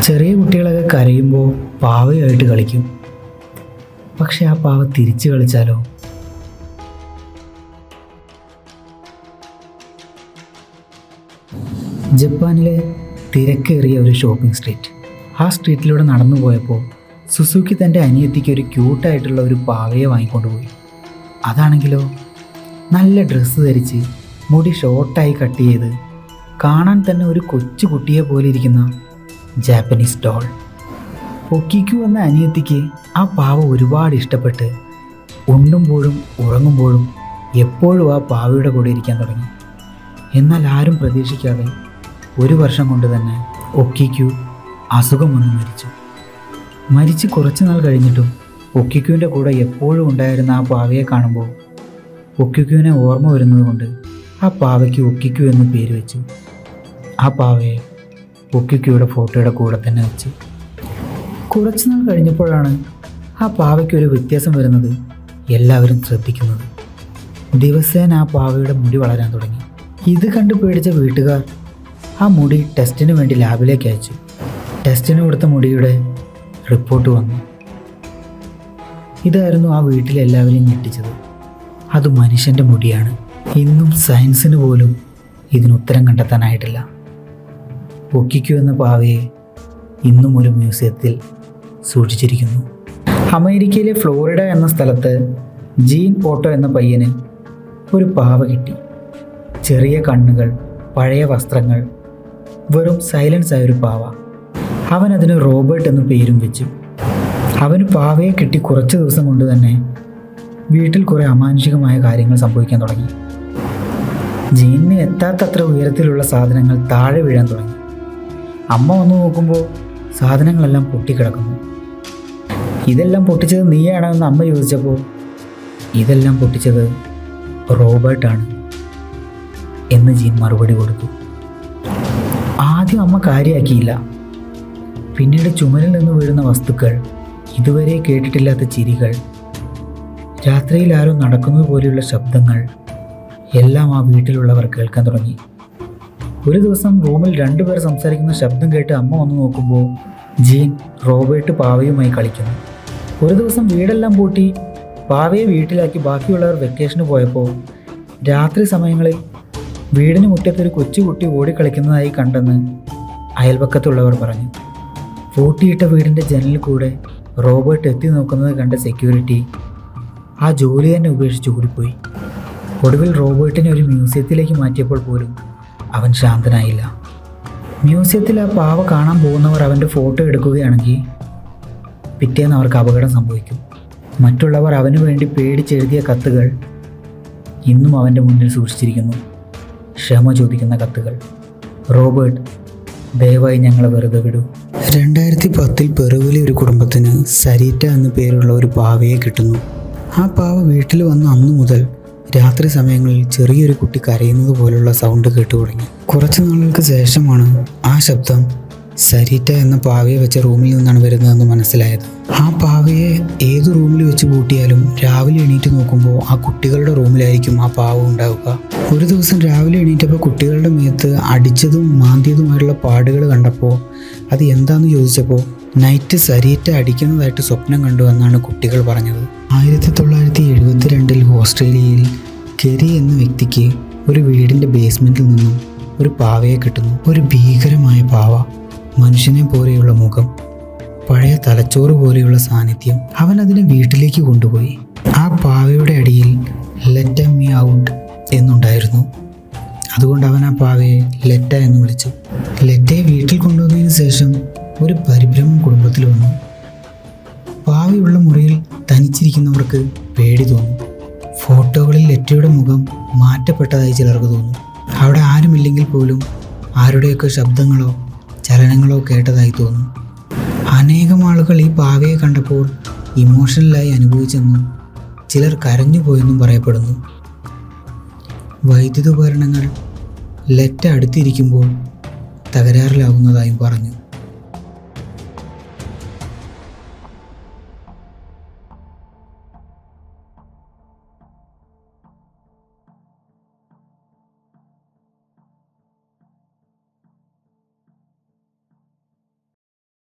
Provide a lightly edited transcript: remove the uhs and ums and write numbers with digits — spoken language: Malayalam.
ചെറിയ കുട്ടികളൊക്കെ കരയുമ്പോൾ പാവയായിട്ട് കളിക്കും. പക്ഷെ ആ പാവ തിരിച്ചു കളിച്ചാലോ? ജപ്പാനിലെ തിരക്കേറിയ ഒരു ഷോപ്പിംഗ് സ്ട്രീറ്റ്. ആ സ്ട്രീറ്റിലൂടെ നടന്നു പോയപ്പോൾ സുസുക്കി തൻ്റെ അനിയത്തിക്ക് ഒരു ക്യൂട്ടായിട്ടുള്ള ഒരു പാവയെ വാങ്ങിക്കൊണ്ടുപോയി. അതാണെങ്കിലോ നല്ല ഡ്രസ്സ് ധരിച്ച് മുടി ഷോർട്ടായി കട്ട് ചെയ്ത് കാണാൻ തന്നെ ഒരു കൊച്ചു കുട്ടിയെ പോലെ ഇരിക്കുന്ന ജാപ്പനീസ് ഡോൾ. ഒക്കിക്കു എന്ന അനിയത്തിക്ക് ആ പാവ ഒരുപാട് ഇഷ്ടപ്പെട്ട് ഉണ്ണുമ്പോഴും ഉറങ്ങുമ്പോഴും എപ്പോഴും ആ പാവയുടെ കൂടെ ഇരിക്കാൻ തുടങ്ങി. എന്നാൽ ആരും പ്രതീക്ഷിക്കാതെ 1 വർഷം കൊണ്ട് തന്നെ ഒക്കിക്കു അസുഖം വന്ന് മരിച്ച് കുറച്ച് നാൾ കഴിഞ്ഞിട്ടും ഒക്കിക്കുവിൻ്റെ കൂടെ എപ്പോഴും ഉണ്ടായിരുന്ന ആ പാവയെ കാണുമ്പോൾ ഒക്കിക്കുവിനെ ഓർമ്മ വരുന്നത് കൊണ്ട് ആ പാവയ്ക്ക് ഒക്കിക്കു എന്ന് പേര് വെച്ചു. ആ പാവയെ ഒക്കിക്കുയുടെ ഫോട്ടോയുടെ കൂടെ തന്നെ വെച്ചു. കുറച്ച് നാൾ കഴിഞ്ഞപ്പോഴാണ് ആ പാവയ്ക്ക് ഒരു വ്യത്യാസം വരുന്നത് എല്ലാവരും ശ്രദ്ധിക്കുന്നത്. ദിവസേന ആ പാവയുടെ മുടി വളരാൻ തുടങ്ങി. ഇത് കണ്ട് പേടിച്ച വീട്ടുകാർ ആ മുടി ടെസ്റ്റിന് വേണ്ടി ലാബിലേക്ക് അയച്ചു. ടെസ്റ്റിന് കൊടുത്ത മുടിയുടെ റിപ്പോർട്ട് വന്നു. ഇതായിരുന്നു ആ വീട്ടിലെ എല്ലാവരെയും ഞെട്ടിച്ചത്. അത് മനുഷ്യൻ്റെ മുടിയാണ്. ഇന്നും സയൻസിന് പോലും ഇതിനുത്തരം കണ്ടെത്താനായിട്ടില്ല. ഒക്കിക്കു എന്ന പാവയെ ഇന്നും ഒരു മ്യൂസിയത്തിൽ സൂക്ഷിച്ചിരിക്കുന്നു. അമേരിക്കയിലെ ഫ്ലോറിഡ എന്ന സ്ഥലത്ത് ജീൻ ഓട്ടോ എന്ന പയ്യന് ഒരു പാവ കിട്ടി. ചെറിയ കണ്ണുകൾ, പഴയ വസ്ത്രങ്ങൾ, വെറും സൈലൻസ് ആയൊരു പാവ. അവൻ അതിന് റോബർട്ട് എന്ന പേരും വെച്ചു. അവന് പാവയെ കിട്ടി കുറച്ച് ദിവസം കൊണ്ട് തന്നെ വീട്ടിൽ കുറേ അമാനുഷികമായ കാര്യങ്ങൾ സംഭവിക്കാൻ തുടങ്ങി. ജീനിന് എത്താത്തത്ര ഉയരത്തിലുള്ള സാധനങ്ങൾ താഴെ വീഴാൻ തുടങ്ങി. അമ്മ വന്നു നോക്കുമ്പോൾ സാധനങ്ങളെല്ലാം പൊട്ടിക്കിടക്കുന്നു. ഇതെല്ലാം പൊട്ടിച്ചത് നീയാണോ എന്ന് അമ്മ ചോദിച്ചപ്പോൾ ഇതെല്ലാം പൊട്ടിച്ചത് റോബർട്ടാണ് എന്ന് ജീൻ മറുപടി കൊടുത്തു. ആദ്യം അമ്മ കാര്യമാക്കിയില്ല. പിന്നീട് ചുമരിൽ നിന്ന് വീഴുന്ന വസ്തുക്കൾ, ഇതുവരെ കേട്ടിട്ടില്ലാത്ത ചിരികൾ, രാത്രിയിൽ ആരോ നടക്കുന്നത് പോലെയുള്ള ശബ്ദങ്ങൾ എല്ലാം ആ വീട്ടിലുള്ളവർ കേൾക്കാൻ തുടങ്ങി. ഒരു ദിവസം റൂമിൽ 2 പേർ സംസാരിക്കുന്ന ശബ്ദം കേട്ട് അമ്മ വന്ന് നോക്കുമ്പോൾ ജീൻ റോബർട്ട് പാവയുമായി കളിക്കുന്നു. ഒരു ദിവസം വീടെല്ലാം പൂട്ടി പാവയെ വീട്ടിലാക്കി ബാക്കിയുള്ളവർ വെക്കേഷന് പോയപ്പോൾ രാത്രി സമയങ്ങളിൽ വീടിന് മുറ്റത്തൊരു കൊച്ചുകുട്ടി ഓടിക്കളിക്കുന്നതായി കണ്ടെന്ന് അയൽപക്കത്തുള്ളവർ പറഞ്ഞു. പൂട്ടിയിട്ട വീടിൻ്റെ ജനലിൽ കൂടെ റോബർട്ട് എത്തി നോക്കുന്നത് കണ്ട സെക്യൂരിറ്റി ആ ജോലി തന്നെ ഉപേക്ഷിച്ച് ഓടിപ്പോയി. ഒടുവിൽ റോബർട്ടിനെ ഒരു മ്യൂസിയത്തിലേക്ക് മാറ്റിയപ്പോൾ പോലും അവൻ ശാന്തനായില്ല. മ്യൂസിയത്തിൽ ആ പാവ കാണാൻ പോകുന്നവർ അവൻ്റെ ഫോട്ടോ എടുക്കുകയാണെങ്കിൽ പിറ്റേന്ന് അവർക്ക് അപകടം സംഭവിക്കും. മറ്റുള്ളവർ അവന് വേണ്ടി പേടിച്ചെഴുതിയ കത്തുകൾ ഇന്നും അവൻ്റെ മുന്നിൽ സൂക്ഷിച്ചിരിക്കുന്നു. ക്ഷമ ചോദിക്കുന്ന കത്തുകൾ. റോബർട്ട്, ദയവായി ഞങ്ങളെ വെറുതെ വിടൂ. 2010 പെറുവിലെ ഒരു കുടുംബത്തിന് സരീറ്റ എന്ന പേരുള്ള ഒരു പാവയെ കിട്ടുന്നു. ആ പാവ വീട്ടിൽ വന്ന അന്നു മുതൽ രാത്രി സമയങ്ങളിൽ ചെറിയൊരു കുട്ടി കരയുന്നത് പോലുള്ള സൗണ്ട് കേട്ടു തുടങ്ങി. കുറച്ച് നാളുകൾക്ക് ശേഷമാണ് ആ ശബ്ദം സരീറ്റ എന്ന പാവയെ വെച്ച റൂമിൽ നിന്നാണ് വരുന്നതെന്ന് മനസ്സിലായത്. ആ പാവയെ ഏത് റൂമിൽ വെച്ച് പൂട്ടിയാലും രാവിലെ എണീറ്റ് നോക്കുമ്പോൾ ആ കുട്ടികളുടെ റൂമിലായിരിക്കും ആ പാവ ഉണ്ടാവുക. ഒരു ദിവസം രാവിലെ എണീറ്റപ്പോൾ കുട്ടികളുടെ മേത്ത് അടിച്ചതും മാന്തിയതുമായുള്ള പാടുകൾ കണ്ടപ്പോൾ അത് എന്താണെന്ന് ചോദിച്ചപ്പോൾ നൈറ്റ് സരീറ്റ അടിക്കുന്നതായിട്ട് സ്വപ്നം കണ്ടു എന്നാണ് കുട്ടികൾ പറഞ്ഞത്. 1972 ഓസ്ട്രേലിയയിൽ കെരി എന്ന വ്യക്തിക്ക് ഒരു വീടിൻ്റെ ബേസ്മെൻറ്റിൽ നിന്നും ഒരു പാവയെ കിട്ടുന്നു. ഒരു ഭീകരമായ പാവ, മനുഷ്യനെ പോലെയുള്ള മുഖം, പഴയ തലച്ചോറ് പോലെയുള്ള സാന്നിധ്യം. അവൻ അതിനെ വീട്ടിലേക്ക് കൊണ്ടുപോയി. ആ പാവയുടെ അടിയിൽ ലെറ്റ് മീ ഔട്ട് എന്നുണ്ടായിരുന്നു. അതുകൊണ്ട് അവൻ ആ പാവയെ ലെറ്റ എന്ന് വിളിച്ചു. ലെറ്റയെ വീട്ടിൽ കൊണ്ടുവന്നതിന് ശേഷം ഒരു പരിഭ്രമം കുടുംബത്തിൽ വന്നു. പാവയുള്ള മുറിയിൽ തനിച്ചിരിക്കുന്നവർക്ക് പേടി തോന്നും. ഫോട്ടോകളിൽ ലെറ്റയുടെ മുഖം മാറ്റപ്പെട്ടതായി ചിലർക്ക് തോന്നും. അവിടെ ആരുമില്ലെങ്കിൽ പോലും ആരുടെയൊക്കെ ശബ്ദങ്ങളോ ചലനങ്ങളോ കേട്ടതായി തോന്നും. അനേകം ആളുകൾ ഈ പാവയെ കണ്ടപ്പോൾ ഇമോഷണലായി അനുഭവിച്ചെന്നും ചിലർ കരഞ്ഞുപോയെന്നും പറയപ്പെടുന്നു. വൈദ്യുത ഉപകരണങ്ങൾ ലെറ്റ അടുത്തിരിക്കുമ്പോൾ തകരാറിലാവുന്നതായും പറഞ്ഞു.